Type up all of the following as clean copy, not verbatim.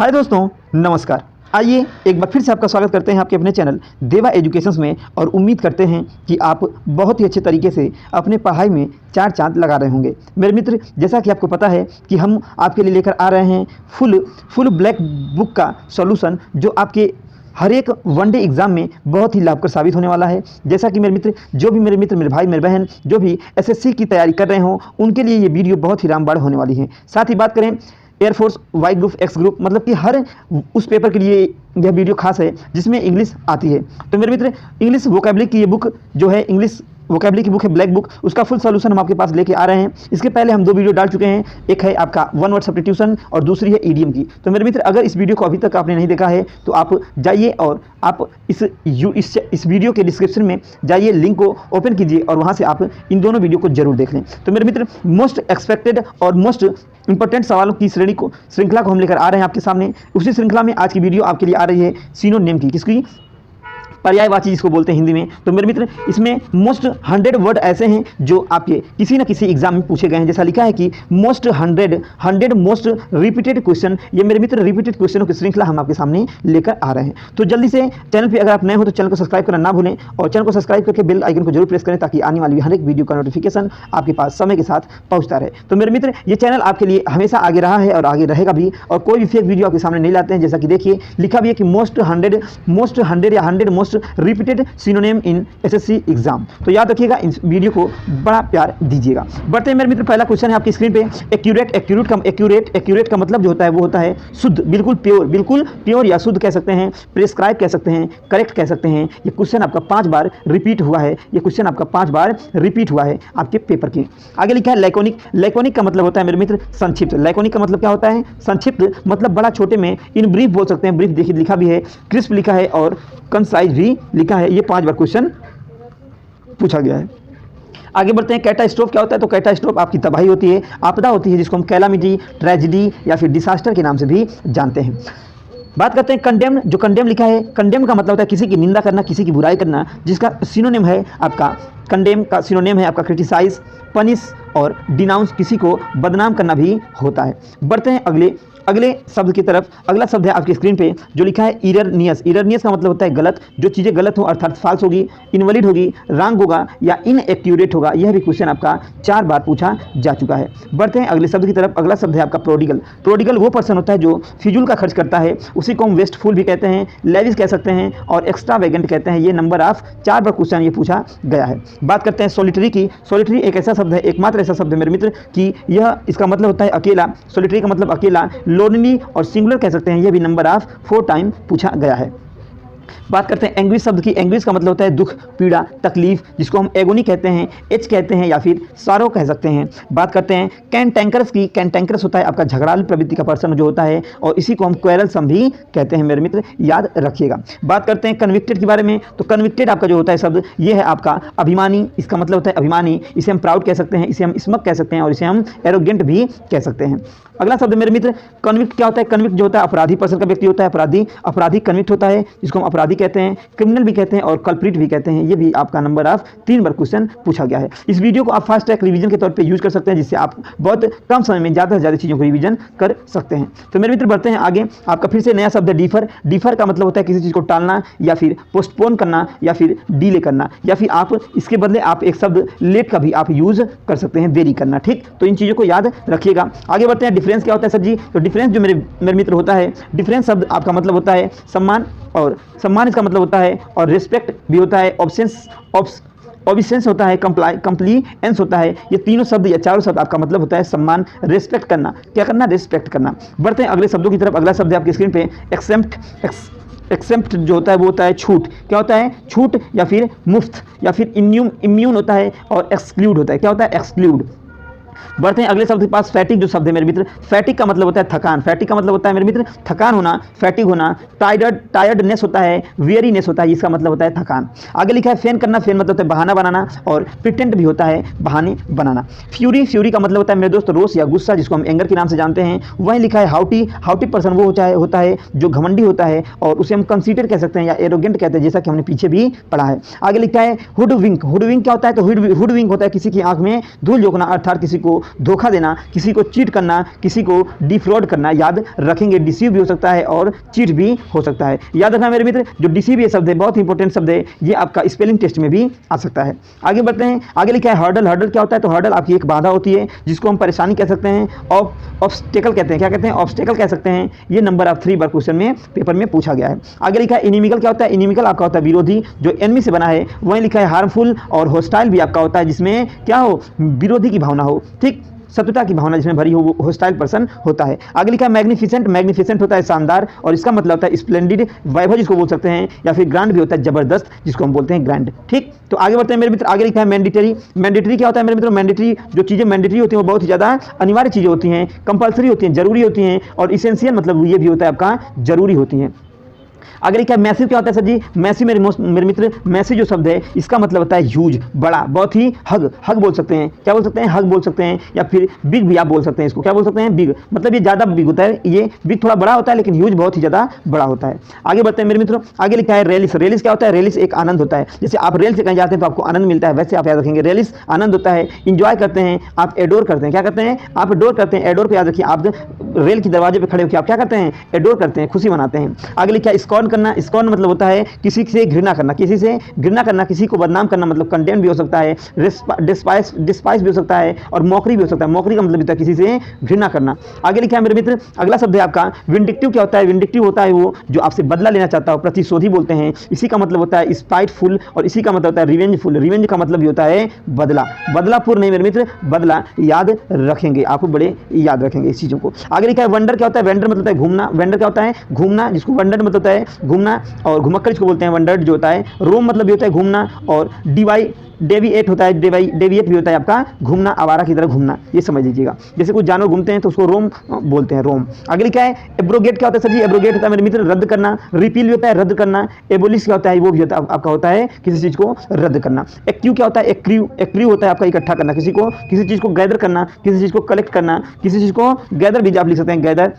हाय दोस्तों, नमस्कार। आइए एक बार फिर से आपका स्वागत करते हैं आपके अपने चैनल देवा एजुकेशंस में और उम्मीद करते हैं कि आप बहुत ही अच्छे तरीके से अपने पढ़ाई में चार चांद लगा रहे होंगे। मेरे मित्र, जैसा कि आपको पता है कि हम आपके लिए लेकर आ रहे हैं फुल ब्लैक बुक का सॉल्यूशन, जो आपके हर एक वनडे एग्जाम में बहुत ही लाभकर साबित होने वाला है। जैसा कि मेरे मित्र, जो भी मेरे मित्र, मेरे भाई, मेरे बहन जो भी एसएससी की तैयारी कर रहे हों, उनके लिए ये वीडियो बहुत ही रामबाण होने वाली है। साथ ही बात करें air force Y group, X group, मतलब कि हर उस पेपर के लिए यह वीडियो खास है जिसमें इंग्लिश आती है। तो मेरे मित्र, इंग्लिश वोकैबुलरी की ये बुक जो है, इंग्लिश वोकैबुलरी की बुक है ब्लैक बुक, उसका फुल सॉल्यूशन हम आपके पास लेके आ रहे हैं। इसके पहले हम दो वीडियो डाल चुके हैं, एक है आपका वन वर्ड सब्स्टिट्यूशन और दूसरी है ईडीएम की। तो मेरे मित्र, अगर इस वीडियो को अभी तक आपने नहीं देखा है तो आप जाइए और आप इस वीडियो के डिस्क्रिप्शन में जाइए, लिंक को ओपन कीजिए और वहाँ से आप इन दोनों वीडियो को जरूर देख लें। तो मेरे मित्र, मोस्ट एक्सपेक्टेड और मोस्ट इंपॉर्टेंट सवालों की श्रृंखला को हम लेकर आ रहे हैं आपके सामने। उसी श्रृंखला में आज की वीडियो आपके लिए आ रही है सिनोनिम की, किसकी? पर्यायवाची जिसको बोलते हैं हिंदी में। तो मेरे मित्र, इसमें मोस्ट 100 वर्ड ऐसे हैं जो आपके किसी न किसी एग्जाम में पूछे गए हैं। जैसा लिखा है कि मोस्ट 100 मोस्ट रिपीटेड क्वेश्चन। ये मेरे मित्र रिपीटेड क्वेश्चनों की श्रृंखला हम आपके सामने लेकर आ रहे हैं। तो जल्दी से चैनल पे अगर आप नए हो तो चैनल को सब्सक्राइब करना ना भूलें और चैनल को सब्सक्राइब करके बेल आइकन को जरूर प्रेस करें ताकि आने वाली हर एक वीडियो का नोटिफिकेशन आपके पास समय के साथ पहुंचता रहे। तो मेरे मित्र, ये चैनल आपके लिए हमेशा आगे रहा है और आगे रहेगा भी, और कोई भी फेक वीडियो आपके सामने नहीं लाते हैं। जैसा कि देखिए, लिखा भी है कि मोस्ट 100 या 100 मोस्ट रिपीटेड सिनोनिम इन एसएससी एग्जाम। तो याद रखिएगा, इस वीडियो को बड़ा प्यार दीजिएगा। बढ़ते हैं मेरे मित्र, पहला क्वेश्चन है आपकी स्क्रीन पे। एक्यूरेट का मतलब जो होता है वो होता है शुद्ध, बिल्कुल प्योर या शुद्ध कह सकते हैं, प्रिस्क्राइब कह सकते हैं, करेक्ट कह सकते हैं। ये क्वेश्चन आपका 5 बार रिपीट हुआ है। ये क्वेश्चन आपका 5 बार रिपीट हुआ है आपके पेपर के। आगे लिखा है लैकोनिक का मतलब होता है मेरे मित्र संक्षिप्त। लैकोनिक का मतलब क्या होता है? संक्षिप्त, मतलब बड़ा छोटे में, इन ब्रीफ बोल सकते हैं। ब्रीफ देखिए लिखा भी है, क्रिस्प लिखा है और कंसाइज भी लिखा है। ये 5 बार क्वेश्चन पूछा गया है। आगे बढ़ते हैं। कैटास्ट्रोफ क्या होता है? तो कैटास्ट्रोफ आपकी तबाही होती है, आपदा होती है, जिसको हम कैलामिटी, ट्रेजिडी या फिर डिसास्टर के नाम से भी जानते हैं। बात करते हैं कंडेम। जो कंडेम लिखा है, कंडेम का मतलब होता है किसी की निंदा करना, किसी की बुराई करना, जिसका सिनोनिम है आपका, कंडेम का सिनोनिम है आपका क्रिटिसाइज, पनिश और डिनाउंस, किसी को बदनाम करना भी होता है। बढ़ते हैं अगले शब्द की तरफ। अगला शब्द है आपकी स्क्रीन पे जो लिखा है इररनियस। इररनियस का मतलब होता है गलत, जो चीज़ें गलत हो, अर्थात फाल्स होगी, इनवैलिड होगी, रॉन्ग होगा या इनएक्यूरेट होगा। यह भी क्वेश्चन आपका 4 बार पूछा जा चुका है। बढ़ते हैं अगले शब्द की तरफ। अगला शब्द है आपका प्रोडिगल। प्रोडिगल वो पर्सन होता है जो फिजूल का खर्च करता है, उसी को हम वेस्टफुल भी कहते हैं, लेविश कह सकते हैं और एक्स्ट्रावेगेंट कहते हैं। ये नंबर ऑफ 4 बार क्वेश्चन ये पूछा गया है। बात करते हैं सॉलिटरी की। सॉलिटरी एक ऐसा शब्द है, एकमात्र ऐसा शब्द है मेरे मित्र कि यह, इसका मतलब होता है अकेला। सॉलिटरी का मतलब अकेला, लोनली और सिंगुलर कह सकते हैं। यह भी नंबर ऑफ 4 टाइम पूछा गया है। बात करते हैं एंग्विश शब्द की। एंग्विश का मतलब होता है दुख, पीड़ा, तकलीफ, जिसको हम एगोनी कहते हैं, एच कहते हैं या फिर सारो कह सकते हैं। बात करते हैं कैंटैंकरस की। कैंटैंकरस होता है आपका झगड़ालू प्रवृत्ति का पर्सन जो होता है, और इसी को हम क्वेरलसम भी कहते हैं मेरे मित्र, याद रखिएगा। बात करते हैं कन्विक्टेड के बारे में। तो कन्विक्टेड आपका जो होता है शब्द, ये है आपका अभिमानी। इसका मतलब होता है अभिमानी, इसे हम प्राउड कह सकते हैं, इसे हम स्मक कह सकते हैं और इसे हम एरोगेंट भी कह सकते हैं। अगला शब्द मेरे मित्र कन्विक्ट क्या होता है? कन्विक्ट जो होता है अपराधी पर्सन का व्यक्ति होता है, अपराधी कन्विक्ट होता है, जिसको हम अपराधी कहते हैं, क्रिमिनल भी कहते हैं और कल्प्रिट भी कहते हैं। ये भी आपका नंबर ऑफ 3 बार क्वेश्चन पूछा गया है। इस वीडियो को आप फास्ट ट्रैक रिवीजन के तौर पे यूज कर सकते हैं, जिससे आप बहुत कम समय में ज़्यादा से ज़्यादा चीज़ों को रिवीजन कर सकते हैं। तो मेरे मित्र, बढ़ते हैं आगे। आपका फिर से नया शब्द है डिफर। डिफर का मतलब होता है किसी चीज़ को टालना या फिर पोस्टपोन करना या फिर डिले करना, या फिर आप इसके बदले आप एक शब्द लेट का भी आप यूज कर सकते हैं, देरी करना। ठीक, तो इन चीज़ों को याद रखिएगा। आगे बढ़ते हैं। डिफरेंस क्या होता है सर जी? तो डिफरेंस जो मेरे मित्र होता है, डिफरेंस शब्द आपका मतलब होता है सम्मान, और सम्मान इसका मतलब होता है, और रिस्पेक्ट भी होता है, ऑब्सेंस होता है, कंप्लीएंस होता है। ये तीनों शब्द या चारों शब्द आपका मतलब होता है सम्मान, रिस्पेक्ट करना। क्या करना? रिस्पेक्ट करना। बढ़ते हैं अगले शब्दों की तरफ। अगला शब्द है आपकी स्क्रीन पे एक्सेप्ट जो होता है वो होता है छूट। क्या होता है? छूट या फिर मुफ्त या फिर इम्यून होता है, और एक्सक्लूड होता है। क्या होता है? एक्सक्लूड। बढ़ते हैं अगले शब्द के पास। फैटिक जो शब्द है मेरे मित्र, फैटिक का मतलब होता है थकान। फैटिक का मतलब होता है मेरे मित्र थकान होना, फैटिक होना, टायर्डनेस होता है, वेरीनेस होता है, इसका मतलब होता है थकान। आगे लिखा है फेन करना। फेन मतलब होता है बहाना बनाना, और प्रिटेंड भी होता है बहाने बनाना। फ्यूरी का मतलब होता है मेरे दोस्त रोष या गुस्सा, जिसको हम एंगर के नाम से जानते हैं। वहीं लिखा है हाउटी पर्सन वो होता है जो घमंडी होता है, और उसे हम कंसीडर कह सकते हैं या एरोगेंट कहते हैं, जैसा कि हमने पीछे भी पढ़ा है। आगे लिखा है हुडविंक। हुडविंक क्या होता है? तो हुडविंक होता है किसी की आंख में धूल झोंकना, अर्थात किसी को धोखा देना, किसी को चीट करना, किसी को डिफ्रॉड करना याद रखेंगे। डिसीव भी हो सकता है और चीट भी हो सकता है। याद रखना मेरे मित्र, जो डिसीव ये शब्द है बहुत इंपॉर्टेंट शब्द है, ये आपका स्पेलिंग टेस्ट में भी आ सकता है। आगे बढ़ते हैं, आगे लिखा है हर्डल। हर्डल क्या होता है? तो हर्डल आपकी एक बाधा होती है जिसको हम परेशानी कह सकते हैं, ऑब्स्टेकल कहते हैं। क्या कहते हैं? ऑब्स्टेकल कह सकते हैं। ये नंबर ऑफ 3 बार क्वेश्चन में पेपर में पूछा गया है। आगे लिखा है इनिमिकल। क्या होता है? इनिमिकल आपका होता है विरोधी, जो एनिमी से बना है। वहीं लिखा है हार्मफुल और होस्टाइल भी आपका होता है, जिसमें क्या हो? विरोधी की भावना हो, ठीक, शत्रुता की भावना जिसमें भरी हो, वो होस्टाइल पर्सन होता है। आगे लिखा है मैग्निफिसेंट। मैग्निफिसेंट होता है शानदार, और इसका मतलब होता है स्प्लेंडिड, वैभव जिसको बोल सकते हैं, या फिर ग्रैंड भी होता है जबरदस्त, जिसको हम बोलते हैं ग्रैंड। ठीक, तो आगे बढ़ते हैं मेरे मित्र। आगे लिखा है मैंडेटरी। मैंडेटरी क्या होता है मेरे मित्रों? मैंडेटरी, जो चीज़ें मैंडेटरी होती हैं वो बहुत ही ज़्यादा अनिवार्य चीज़ें होती हैं, कंपल्सरी होती हैं, जरूरी होती हैं, और इसेंशियल मतलब ये भी होता है आपका जरूरी होती हैं। आगे लिखा है मैसिव। क्या होता है सर जी? मैसिव मेरे मित्र, मैसिव जो शब्द है इसका मतलब होता है ह्यूज, बड़ा, बहुत ही हग बोल सकते हैं। क्या बोल सकते हैं? हग बोल सकते हैं, या फिर बिग भी आप बोल सकते हैं। इसको क्या बोल सकते हैं? बिग, मतलब ये ज़्यादा बिग होता है। ये बिग थोड़ा बड़ा होता है, लेकिन ह्यूज बहुत ही ज़्यादा बड़ा होता है। आगे बढ़ते हैं मेरे मित्रों। आगे लिखा है रेलिस। रेलिस क्या होता है? रेलिस एक आनंद होता है। जैसे आप रेल से कहीं जाते हैं तो आपको आनंद मिलता है, वैसे आप याद रखेंगे रेलिस आनंद होता है, इंजॉय करते हैं, आप एडोर करते हैं। क्या करते हैं? आप एडोर करते हैं। एडोर को याद रखिए, आप रेल के दरवाजे पर खड़े होकर आप क्या करते हैं? एडोर करते हैं, खुशी मनाते हैं। आगे लिखा है स्कॉर्न करना। स्कॉर्न मतलब होता है किसी से घृणा करना, किसी से घृणा करना, किसी को बदनाम करना, मतलब कंडेम भी हो सकता है, डिस्पाइस भी हो सकता है, और मॉकरी भी हो सकता है। मॉकरी का मतलब होता है किसी से घृणा करना। आगे लिखा है मेरे मित्र, अगला शब्द है आपका विंडिक्टिव। क्या होता है? विंडिक्टिव होता है वो जो आपसे बदला लेना चाहता हो, प्रतिशोधी बोलते हैं। इसी का मतलब होता है स्पाइटफुल, और इसी का मतलब होता है रिवेंजफुल। रिवेंज का मतलब भी होता है बदला, बदलापुर नहीं मेरे मित्र, बदला। याद रखेंगे, आप बड़े याद रखेंगे इस चीज़ों को। आगे लिखा है वंडर। क्या होता है? वंडर मतलब होता है घूमना। वंडर क्या होता है? घूमना, जिसको वंडर मतलब होता है घूमना, और घुमक्कड़ इसको बोलते हैं वंडर जो होता है। रोम मतलब ये होता है घूमना, और डेविएट होता है, डेविएट भी होता है आपका घूमना, आवारा की तरह घूमना, ये समझ लीजिएगा। जैसे कुछ जानवर घूमते हैं तो उसको रोम बोलते हैं, रोम। आगे लिखा है एब्रोगेट। क्या होता है सर जी? एब्रोगेट होता है मेरे मित्र रद्द करना। रिपील भी होता है रद्द करना। एबोलिश क्या होता है? वो भी होता है आपका होता है किसी चीज़ को रद्द करना। एक्टिव क्या होता है? एक्टिव होता है आपका इकट्ठा करना, किसी चीज़ को गैदर करना, किसी चीज़ को कलेक्ट करना, किसी चीज़ को गैदर भी आप लिख सकते हैं, गैदर,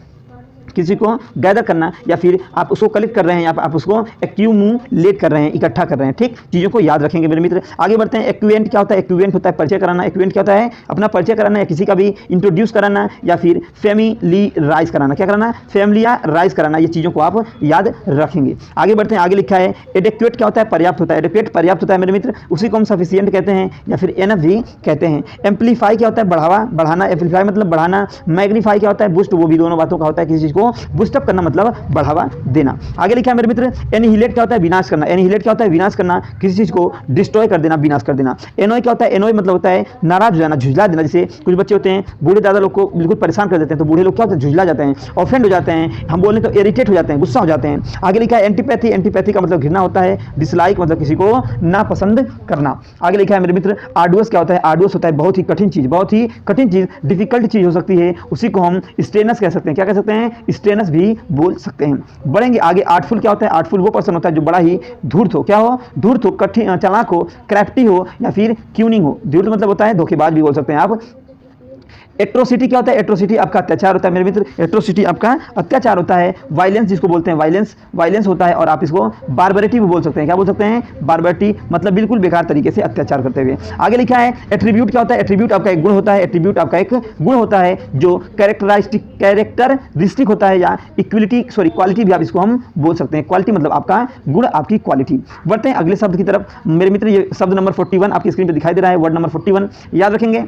किसी को गैदर करना, या फिर आप उसको कलेक्ट कर रहे हैं, या आप उसको एक्यूमुलेट कर रहे हैं, इकट्ठा कर रहे हैं। ठीक, चीज़ों को याद रखेंगे मेरे मित्र। आगे बढ़ते हैं। एक्विवेंट क्या होता है? एक्विवेंट होता है परिचय कराना। एक्विवेंट क्या होता है? अपना परिचय कराना, या किसी का भी इंट्रोड्यूस कराना, या फिर फैमिलीराइज कराना। क्या कराना? फैमिलीराइज कराना। ये चीज़ों को आप याद रखेंगे। आगे बढ़ते हैं। आगे लिखा है एडेक्वेट। क्या होता है? पर्याप्त होता है। एडेक्वेट पर्याप्त होता है मेरे मित्र, उसी को हम सफिशिएंट कहते हैं, या फिर एनफ भी कहते हैं। एम्पलीफाई क्या होता है? बढ़ाना। एम्पलीफाई मतलब बढ़ाना। मैग्नीफाई क्या होता है? बूस्ट, वो भी दोनों बातों का होता है, किसी चीज़ को बूस्टअप करना मतलब बढ़ावा देना। आगे लिखा है मेरे मित्र एनिहिलेट। क्या होता है? विनाश करना। एनिहिलेट क्या होता है? विनाश करना, किसी चीज को डिस्ट्रॉय कर देना, विनाश कर देना। एनोय क्या होता है? एनोय मतलब होता है नाराज हो जाना, झुझला देना। जैसे कुछ बच्चे होते हैं, बूढ़े दादा लोग को बिल्कुल परेशान कर देते हैं, तो बूढ़े लोग क्या होते हैं? झुझला जाते हैं, ऑफेंड हो जाते हैं, हम बोले तो इरिटेट हो जाते हैं, गुस्सा हो जाते हैं। आगे लिखा है एंटीपैथी। एंटीपैथी का मतलब घृणा होता है। डिसलाइक मतलब किसी को नापसंद करना। आगे लिखा है मेरे मित्र आर्डुअस। क्या होता है? आर्डुअस होता है बहुत ही कठिन चीज, बहुत ही कठिन चीज, डिफिकल्ट चीज हो सकती है, उसी को हम स्ट्रेनस कह सकते हैं। क्या कह सकते हैं? स्ट्रेनस भी बोल सकते हैं। बढ़ेंगे आगे। आर्टफुल क्या होता है? आर्टफुल वो पर्सन होता है जो बड़ा ही धूर्त हो। क्या हो? धूर्त हो, कठिन, चालाक हो, क्राफ्टी हो, या फिर क्यूनिंग हो। धूर्त मतलब होता है धोखेबाज भी बोल सकते हैं आप। एट्रोसिटी क्या होता है? एट्रोसिटी आपका अत्याचार होता है मेरे मित्र। एट्रोसिटी आपका अत्याचार होता है। वायलेंस जिसको बोलते हैं, वायलेंस होता है, और आप इसको बारबरिटी भी बोल सकते हैं। क्या बोल सकते हैं? बारबरिटी मतलब बिल्कुल बेकार तरीके से अत्याचार करते हुए। आगे लिखा है एट्रीब्यूट। क्या होता है? एट्रीब्यूट आपका एक गुण होता है। एट्रीब्यूट आपका एक गुण होता है जो कैरेक्टरिस्टिक होता है, या क्वालिटी भी आप इसको हम बोल सकते हैं। क्वालिटी मतलब आपका गुण, आपकी क्वालिटी। बढ़ते हैं अगले शब्द की तरफ मेरे मित्र। ये शब्द नंबर 41 आपकी स्क्रीन पर दिखाई दे रहा है, वर्ड नंबर 41 याद रखेंगे।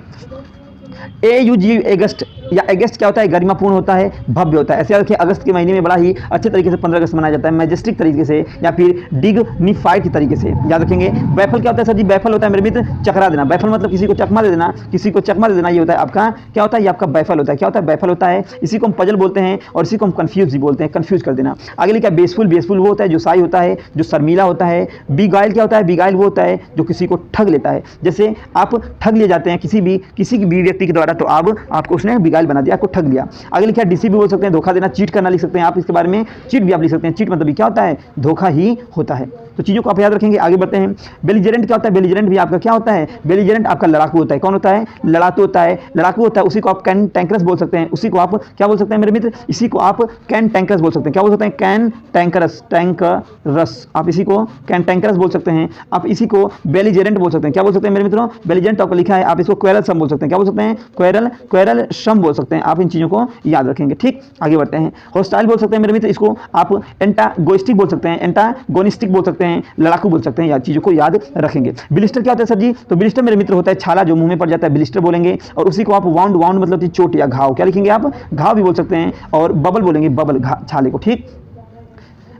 AUG अगस्त, या अगस्त क्या होता है? गरिमापूर्ण होता है, भव्य होता है। ऐसे रखिए अगस्त के महीने में बड़ा ही अच्छे तरीके से 15 अगस्त मनाया जाता है, मैजेस्टिक तरीके से, या फिर डिग्निफाइड तरीके से। याद रखेंगे। बैफल क्या होता है सर जी? बैफल होता है मेरे मित्र चकरा देना। बैफल मतलब किसी को चकमा दे देना, किसी को चकमा दे देना, ये होता है आपका क्या होता है? ये आपका बैफल होता है। क्या होता है? बैफल होता है। इसी को हम पजल बोलते हैं, और इसी को हम कंफ्यूज भी बोलते हैं, कंफ्यूज कर देना। आगे लिखा है बेसफुल। बेसफुल वो होता है जो शाही होता है, जो शर्मीला होता है। बिगाइल क्या होता है? बिगाइल वो होता है जो किसी को ठग लेता है। जैसे आप ठग लिए जाते हैं किसी भी व्यक्ति के द्वारा, तो आपको उसने बिगाइल बना दिया, आपको ठग लिया। आगे लिखा है डिसी भी बोल सकते हैं, धोखा देना। चीट करना लिख सकते हैं आप इसके बारे में, चीट भी आप लिख सकते हैं। चीट मतलब क्या होता है? धोखा ही होता है। तो चीज़ों को आप याद रखेंगे। आगे बढ़ते हैं। बेलिजेरेंट क्या होता है? बेलिजेरेंट भी आपका क्या होता है? बेलिजेरेंट आपका लड़ाकू होता है। कौन होता है? लड़ाकू होता है, लड़ाकू होता है। उसी को आप कैन टैंकरस बोल सकते हैं। उसी को आप क्या बोल सकते हैं मेरे मित्र? इसी को आप कैन टैंकरस बोल सकते हैं। क्या बोल सकते हैं? कैन टैंकरस, टैंकरस, आप इसी को कैन टैंकरस बोल सकते हैं। आप इसी को बेलिजेरेंट बोल सकते हैं। क्या बोल सकते हैं मेरे मित्रों? बेलिजेरेंट आपको लिखा है, आप इसको क्वेरल सम बोल सकते हैं। क्या बोल सकते हैं? क्वेरल सम बोल सकते हैं। आप इन चीज़ों को याद रखेंगे। ठीक, आगे बढ़ते हैं। हॉस्टाइल बोल सकते हैं मेरे मित्र, इसको आप एंटागोनिस्टिक बोल सकते हैं, एंटागोनिस्टिक बोल सकते हैं, लड़ाकू बोल सकते हैं। या चीज़ों को याद रखेंगे। ब्लिस्टर क्या होता है सर जी? तो ब्लिस्टर मेरे मित्र होता है छाला जो मुंह में पड़ जाता है, ब्लिस्टर बोलेंगे। और उसी को आप वाउंड, वाउंड मतलब कि चोट या घाव, क्या लिखेंगे आप? घाव भी बोल सकते हैं। और बबल बोलेंगे, बबल, छाले को। ठीक,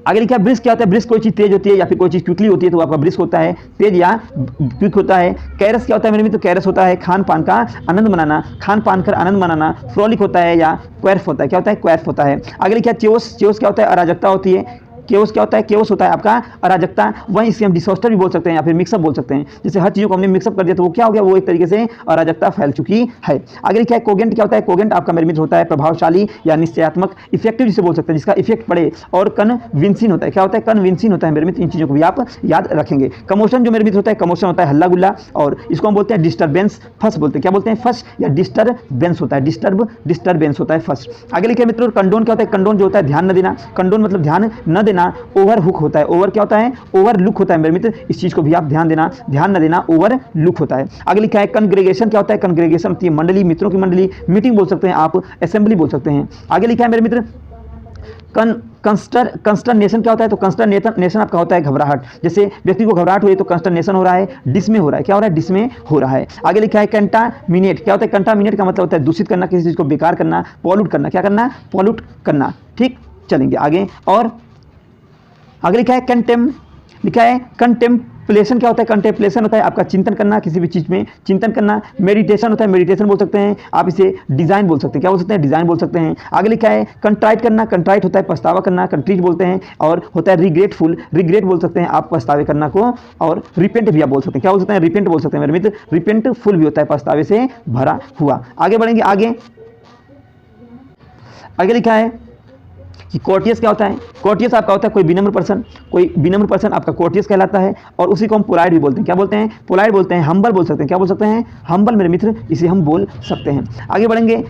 आगे लिखा है ब्रिस्क क्या होता है? ब्रिस्क कोई चीज़ तेज होती है या फिर कोई चीज़ क्विकली होती है तो आपका ब्रिस्क होता है, तेज या क्विक होता है। कैरस क्या होता है मेरे मित्र? कैरस होता है खान पान का आनंद मनाना, खान पान कर आनंद मनाना। फ्रॉलिक होता है या क्वैर्फ होता है। क्या होता है? क्वैर्फ होता है। आगे लिखा है च्योस। च्योस क्या होता है? अराजकता होती है। केओस क्या होता है? केओस होता है आपका अराजकता। वहीं इसे हम डिसॉस्टर भी बोल सकते हैं या फिर मिक्सअप बोल सकते हैं। जैसे हर चीज़ों को हमने मिक्सअप कर दिया तो वो क्या हो गया? वो एक तरीके से अराजकता फैल चुकी है। आगे लिखा है कोगेंट क्या होता है? कोगेंट आपका मेरे मित्र होता है प्रभावशाली या निश्चयात्मक, इफेक्टिव जिसे बोल सकते हैं, जिसका इफेक्ट पड़े। और कन्विंसिंग होता है। क्या होता है? कन्विंसिंग होता है मेरे मित्र। इन चीज़ों को भी आप याद रखेंगे। कमोशन जो मेरे मित्र होता है, कमोशन होता है हल्ला गुल्ला, और इसको हम बोलते हैं डिस्टर्बेंस, फस बोलते हैं। क्या बोलते हैं? फस या डिस्टर्बेंस होता है, डिस्टर्बेंस होता है फस। आगे लिखा है मित्रों कंडोन क्या होता है? कंडोन जो होता है ध्यान न देना, कंडोन मतलब ध्यान न देना। ओवर हुक होता है, ओवर क्या होता है? ओवर लुक होता है मेरे मित्र। इस चीज को भी आप ध्यान न देना, ओवर लुक होता है। आगे लिखा है कन्ग्रेगेशन क्या होता है? कन्ग्रेगेशन होती है मंडली, मित्रों की मंडली, मीटिंग बोल सकते हैं आप, असेंबली बोल सकते हैं। आगे लिखा है मेरे मित्र कंस्टर्नेशन क्या होता है? तो कंस्टर्नेशन आपका होता है घबराहट। जैसे व्यक्ति को घबराहट हुई तो कंस्टर्नेशन हो रहा है, डिसमे हो रहा है। क्या हो रहा है? डिसमे हो रहा है। आगे लिखा है कंटामिनेट क्या होता है? कंटामिनेट का मतलब होता है दूषित करना, किसी चीज को बेकार करना, पॉल्यूट करना। क्या करना? पॉल्यूट करना। ठीक, चलेंगे आगे। और आगे लिखा है कंटेम्पलेशन क्या होता है? कंटेम्पलेशन होता है आपका चिंतन करना, किसी भी चीज़ में चिंतन करना। मेडिटेशन होता है, मेडिटेशन बोल सकते हैं आप, इसे डिज़ाइन बोल सकते हैं। क्या बोल सकते हैं? डिज़ाइन बोल सकते हैं। आगे लिखा है कंट्राइट करना, कंट्राइट होता है पछतावा करना, कंट्रीट बोलते हैं। और होता है रिग्रेटफुल, रिग्रेट बोल सकते हैं आप पछतावे करना को। और रिपेंट भी आप बोल सकते हैं। क्या बोल सकते हैं? रिपेंट बोल सकते हैं मेरे मित्र। रिपेंटफुल भी होता है पछतावे से भरा हुआ। आगे बढ़ेंगे। आगे लिखा है कि कोर्टियस क्या होता है? कोर्टियस आपका होता है कोई विनम्र पर्सन आपका कोर्टियस कहलाता है। और उसी को हम पोलाइट भी बोलते हैं। क्या बोलते हैं? पोलाइट बोलते हैं। हम्बल बोल सकते हैं। क्या बोल सकते हैं? हम्बल मेरे मित्र, इसे हम बोल सकते हैं। आगे बढ़ेंगे।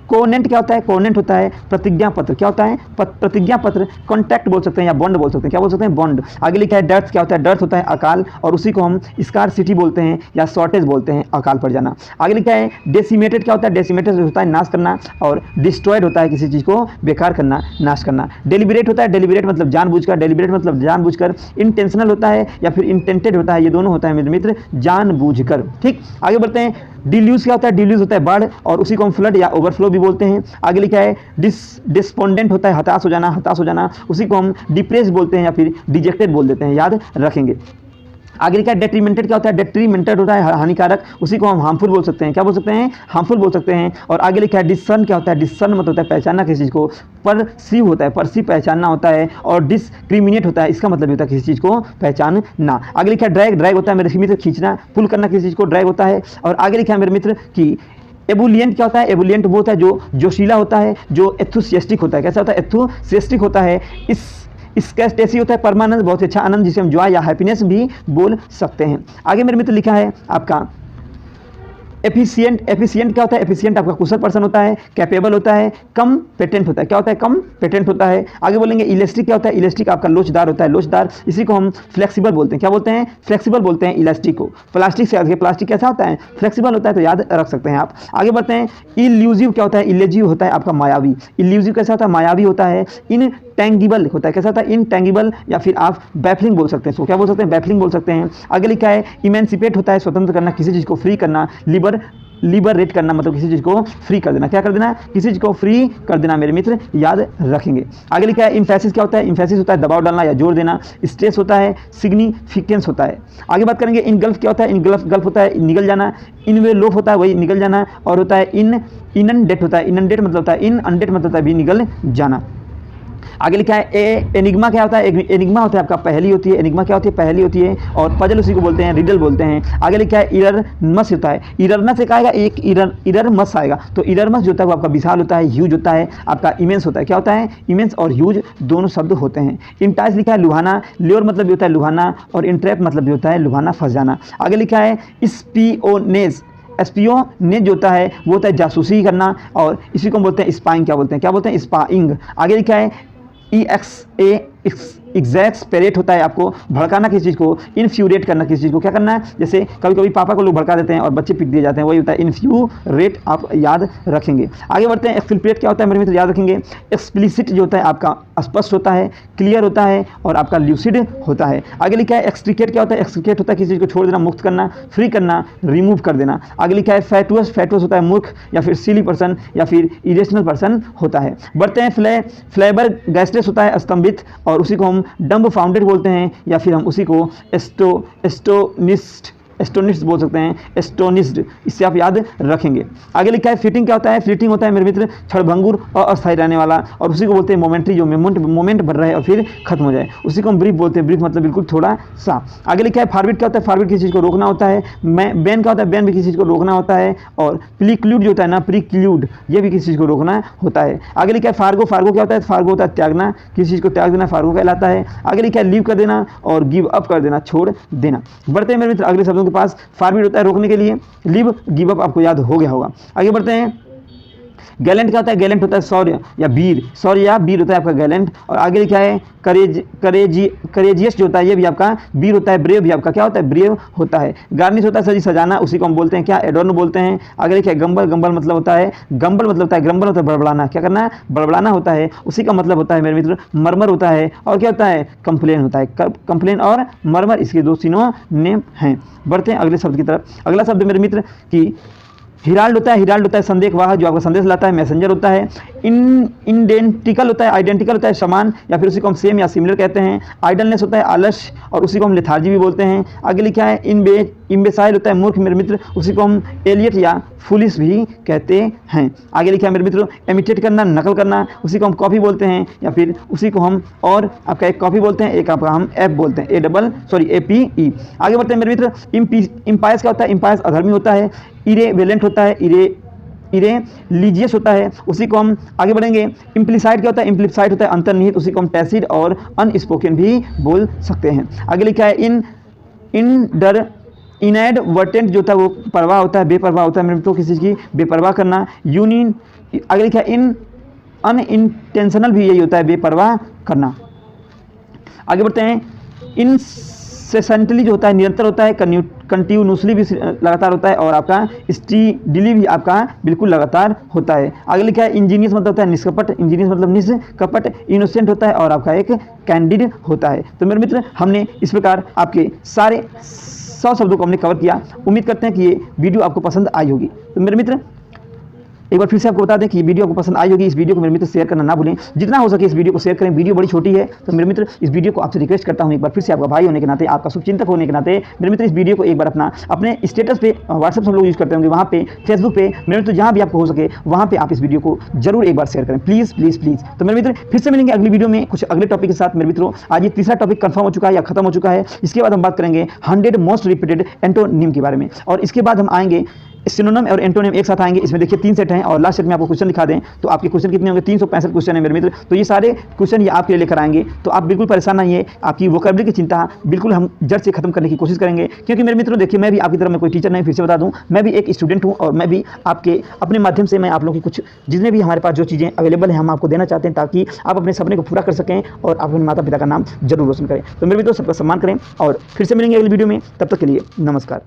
कोनेंट क्या होता है? कोनेंट होता है प्रतिज्ञा पत्र। क्या होता है? प्रतिज्ञा पत्र। कॉन्ट्रैक्ट बोल सकते हैं या बॉन्ड बोल सकते हैं। क्या बोल सकते हैं? बॉन्ड। आगे लिखा है डर्थ क्या होता है? डर्थ होता है अकाल, और उसी को हम स्कार्सिटी बोलते हैं या शॉर्टेज बोलते हैं, अकाल पड़ जाना। आगे लिखा है डेसिमेटेड क्या होता है? डेसिमेटेड होता है नाश करना, और डिस्ट्रॉयड होता है किसी चीज़ को बेकार करना, नाश करना। डेलिबरेट होता है, डेलिबरेट मतलब जानबूझकर, डेलिबरेट मतलब जानबूझकर। इंटेंशनल होता है या फिर इंटेंटेड होता है, ये दोनों होता है मेरे मित्र जानबूझकर। ठीक, आगे बढ़ते हैं। डिल्यूज क्या होता है? डिल्यूज होता है बाढ़, और उसी को हम फ्लड या ओवरफ्लो भी बोलते हैं। आगे लिखा है डिस्पोंडेंट होता है हताश हो जाना, उसी को हम डिप्रेस बोलते हैं या फिर डिजेक्टेड बोल देते हैं, याद रखेंगे। आगे लिखा है डेट्रीमेंटेड क्या होता है? डेट्रीमेंटेड होता है हानिकारक, उसी को हम हार्मफुल बोल सकते हैं। क्या बोल सकते हैं? हार्मफुल बोल सकते हैं। और आगे लिखा है डिसर्न क्या होता है? डिसर्न मतलब होता है पहचानना किसी चीज़ को, परसीव होता है, परसीव पहचानना होता है। और डिस्क्रिमिनेट होता है, इसका मतलब होता है किसी चीज़ को पहचानना। आगे लिखा है ड्रैग, ड्रैग होता है मेरे मित्र खींचना, पुल करना, किसी चीज़ को ड्रैग होता है। और आगे लिखा है मेरे मित्र कि एबुलियंट क्या होता है? एबुलियंट वो होता है जो जोशीला होता है, जो एथुसियास्टिक होता है। कैसा होता है? एथुसियास्टिक होता है। इसकेस्टेसी होता है परमानंद, बहुत अच्छा आनंद, जिसे हम जॉय या हैप्पीनेस भी बोल सकते हैं। आगे मेरे मित्र लिखा है आपका एफिशिएंट। एफिशिएंट क्या होता है? एफिशिएंट आपका कुशल पर्सन होता है, कैपेबल होता है, कम पेटेंट होता है। क्या होता है? कम पेटेंट होता है। आगे बोलेंगे इलास्टिक क्या होता है? इलास्टिक आपका लोचदार होता है, लोचदार, इसी को हम फ्लेक्सिबल बोलते हैं। क्या बोलते हैं? फ्लेक्सिबल बोलते हैं इलास्टिक को। प्लास्टिक से याद किया, प्लास्टिक कैसा होता है? फ्लेक्सिबल होता है, तो याद रख सकते हैं आप। आगे बढ़ते हैं। इल्यूजिव क्या होता है? इल्यूजिव होता है आपका मायावी। इल्यूजिव कैसा होता है? मायावी होता है। इनटेंगिबल होता है, कैसा होता है? इनटेंगिबल, या फिर आप बैफलिंग बोल सकते हैं इसको। क्या बोल सकते हैं? बैफलिंग बोल सकते हैं। आगे लिखा है इमेंसिपेट होता है स्वतंत्र करना, किसी चीज़ को फ्री करना। लिबरेट करना मतलब किसी चीज़ को फ्री कर देना। क्या कर देना? किसी चीज़ को फ्री कर देना मेरे मित्र, याद रखेंगे। आगे लिखा है इम्फेसिस क्या होता है? इम्फेसिस होता है दबाव डालना या जोर देना। स्ट्रेस होता है, सिग्निफिकेंस होता है। आगे बात करेंगे इनगल्फ क्या होता है? इनगल्फ होता है निगल जाना। इनवेलोप होता है वही निगल जाना। और होता है इनंडेट होता है, इनंडेट मतलब होता है, इनअंडेट मतलब होता है भी निगल जाना। आगे लिखा है एनिग्मा क्या होता है? एनिग्मा होता है आपका पहेली होती है। एनिग्मा क्या होती है? पहेली होती है। और पजल उसी को बोलते हैं, रिडल बोलते हैं। आगे लिखा है इररमस होता है। इररमस से आएगा एक इररमस आएगा। तो इररमस जो होता है वो आपका विशाल होता है, ह्यूज होता है, आपका इमेंस होता है। क्या होता है? इमेंस और ह्यूज दोनों शब्द होते हैं। इंटाइस लिखा है लुभाना। ल्योर मतलब भी होता है लुभाना, और इंट्रैप मतलब भी होता है लुभाना, फंस जाना। आगे लिखा है स्पियोनेज। एस्पियोनेज जो होता है वो होता है जासूसी करना, और इसी को बोलते हैं स्पाइंग। क्या बोलते हैं? क्या बोलते हैं? स्पाइंग। आगे लिखा है एग्जैस्पेरेट होता है आपको भड़काना किसी चीज़ को, इन्फ्यूरेट करना किसी चीज़ को। क्या करना है? जैसे कभी कभी पापा को लोग भड़का देते हैं और बच्चे पिट दिए जाते हैं, वही होता है इन्फ्यूरेट। आप याद रखेंगे। आगे बढ़ते हैं। एक्सप्लिसिट क्या होता है मेरे मित्र? याद रखेंगे। एक्सप्लिसिट जो होता है आपका स्पष्ट होता है, क्लियर होता है, और आपका ल्यूसिड होता है। आगे लिखा है एक्सट्रिकेट। क्या होता है? एक्सट्रिकेट होता है किसी चीज़ को छोड़ देना, मुक्त करना, फ्री करना, रिमूव कर देना। आगे लिखा है फैटुअस। फैटुअस होता है मूर्ख या फिर सिली पर्सन या फिर इरेशनल पर्सन होता है। बढ़ते हैं। फ्लेबर गैस्ट्रेस होता है स्तंभित, और उसी को हम डम्ब फाउंडेड बोलते हैं, या फिर हम उसी को एस्टोनिस्ट बोल सकते हैं, एस्टोनिस्ड। इससे आप याद रखेंगे। आगे लिखा है फ्लीटिंग। क्या होता है? फ्लीटिंग होता है मेरे मित्र क्षणभंगुर और अस्थायी रहने वाला, और उसी को बोलते हैं मोमेंट्री, जो मोमेंट बढ़ रहा है और फिर खत्म हो जाए, उसी को हम ब्रीफ बोलते हैं। ब्रीफ मतलब बिल्कुल थोड़ा सा। आगे लिखा है फॉरवर्ड। क्या होता है? फॉरवर्ड किसी चीज़ को रोकना होता है। बैन क्या होता है? बैन भी किसी चीज़ को रोकना होता है। और प्रीक्लूड जो होता है ना, प्रीक्लूड, ये भी किसी चीज़ को रोकना होता है। आगे लिखा है फार्गो। फार्गो क्या होता है? फार्गो होता है त्यागना, किसी चीज़ को त्याग देना, फार्गो कहलाता है। आगे लिखा है लीव कर देना और गिव अप कर देना, छोड़ देना। बढ़ते हैं मेरे मित्र अगले शब्दों के पास। फॉरवर्ड होता है रोकने के लिए, लिव, गिव अप आपको याद हो गया होगा। आगे बढ़ते हैं। गैलेंट क्या होता है? गैलेंट होता है शौर्य या वीर, शौर्य या वीर होता है आपका गैलेंट। और आगे लिखा है करेजियस जो होता है ये भी आपका वीर होता है। ब्रेव भी आपका क्या होता है? ब्रेव होता है। गार्निश होता है सजी सजाना, उसी को हम बोलते हैं क्या? एडोर्न बोलते हैं। आगे लिखा है गंबल। गंबल मतलब होता है ग्रम्बल होता है बड़बड़ाना। क्या करना है? बड़बड़ाना होता है। उसी का मतलब होता है मेरे मित्र मरमर होता है। और क्या होता है? कंप्लेन होता है। कंप्लेन और मरमर इसके दो सिनोनिम हैं। बढ़ते हैं अगले शब्द की तरफ। अगला शब्द मेरे मित्र की हिराल्ड होता है। हिराल्ड होता है संदेशवाहक, जो आपका संदेश लाता है। मैसेंजर होता है। इंडेंटिकल होता है, आइडेंटिकल होता है समान, या फिर उसी को हम सेम या सिमिलर कहते हैं। आइडलनेस होता है आलस्य, और उसी को हम लेथार्जी भी बोलते हैं। आगे लिखा है इम्बेसाइल होता है मूर्ख मेरे मित्र, उसी को हम एलियट या फुलिश भी कहते हैं। आगे लिखा है मेरे मित्रों इमिटेट करना, नकल करना, उसी को हम कॉपी बोलते हैं, या फिर उसी को हम और आपका एक कॉपी बोलते हैं, एक आपका हम एप बोलते हैं, APE। आगे बढ़ते हैं मेरे मित्र। इम्पायस क्या होता है? इम्पायस अधर्मी होता है। इरेवेलेंट होता है। इरेलिजियस होता है, उसी को हम आगे बढ़ेंगे। इम्प्लिसाइड क्या होता है? इम्प्लिसाइड होता है अंतर्निहित, उसी को हम टैसिड और अनस्पोकन भी बोल सकते हैं। आगे लिखा है इनएडवर्टेंट जो होता है वो परवाह होता है, बेपरवाह होता है मेरे तो किसी चीज़ की बेपरवाह करना। यूनियन आगे लिखा है अनइंटेंशनल भी यही होता है, बेपरवाह करना। आगे बढ़ते हैं। इंसेसेंटली जो होता है निरंतर होता है। कंटिन्यूसली भी लगातार होता है, और आपका स्टीडली भी आपका बिल्कुल लगातार होता है। आगे लिखा है इंजीनियस मतलब होता है निष्कपट, इंजीनियस मतलब निष्कपट। इनोसेंट होता है, और आपका एक कैंडिड होता है। तो मेरे मित्र हमने इस प्रकार आपके सारे 100 शब्दों को हमने कवर किया। उम्मीद करते हैं कि ये वीडियो आपको पसंद आई होगी। तो मेरे मित्र एक बार फिर से आपको बता दें कि ये वीडियो आपको पसंद आई होगी। इस वीडियो को मेरे मित्र शेयर करना ना भूलें, जितना हो सके इस वीडियो को शेयर करें। वीडियो बड़ी छोटी है, तो मेरे मित्र इस वीडियो को आपसे रिक्वेस्ट करता हूं, एक बार फिर से आपका भाई होने के नाते, आपका शुभचिंतक होने के नाते मेरे मित्र इस वीडियो को एक बार अपने स्टेटस पे, व्हाट्सएप सब लोग यूज़ करते होंगे, वहाँ पे, फेसबुक पे, मेरे मित्र जहाँ भी आपको हो सके वहाँ पे आप इस वीडियो को जरूर एक बार शेयर करें, प्लीज़ प्लीज़ प्लीज़। तो मेरे मित्र फिर से मिलेंगे अगली वीडियो में कुछ अगले टॉपिक के साथ। मेरे मित्रों आज ये तीसरा टॉपिक कंफर्म हो चुका है या खत्म हो चुका है। इसके बाद हम बात करेंगे 100 मोस्ट रिपीटेड एंटोनिम के बारे में, और इसके बाद हम आएंगे सिनोनिम और एंटोनिम एक साथ आएंगे। इसमें देखिए 3 सेट हैं, और लास्ट सेट में आपको क्वेश्चन दिखा दें तो आपके क्वेश्चन कितने होंगे? 365 क्वेश्चन है मेरे मित्र। तो ये सारे क्वेश्चन ये आपके लिए लेकर आएंगे, तो आप बिल्कुल परेशान नहीं है। आपकी वोकैबुलरी की चिंता बिल्कुल हम जड़ से खत्म करने की कोशिश करेंगे, क्योंकि मेरे मित्रों देखिए मैं भी आपकी तरह मैं कोई टीचर नहीं, फिर से बता दूं मैं भी एक स्टूडेंट हूं, और मैं भी आपके अपने माध्यम से मैं आप लोगों की कुछ जितने भी हमारे पास जो चीज़ें अवेलेबल हैं हम आपको देना चाहते हैं, ताकि आप अपने सपने को पूरा कर सकें और अपने माता पिता का नाम जरूर रोशन करें। तो मेरे मित्रों सबका सम्मान करें, और फिर से मिलेंगे अगली वीडियो में। तब तक के लिए नमस्कार।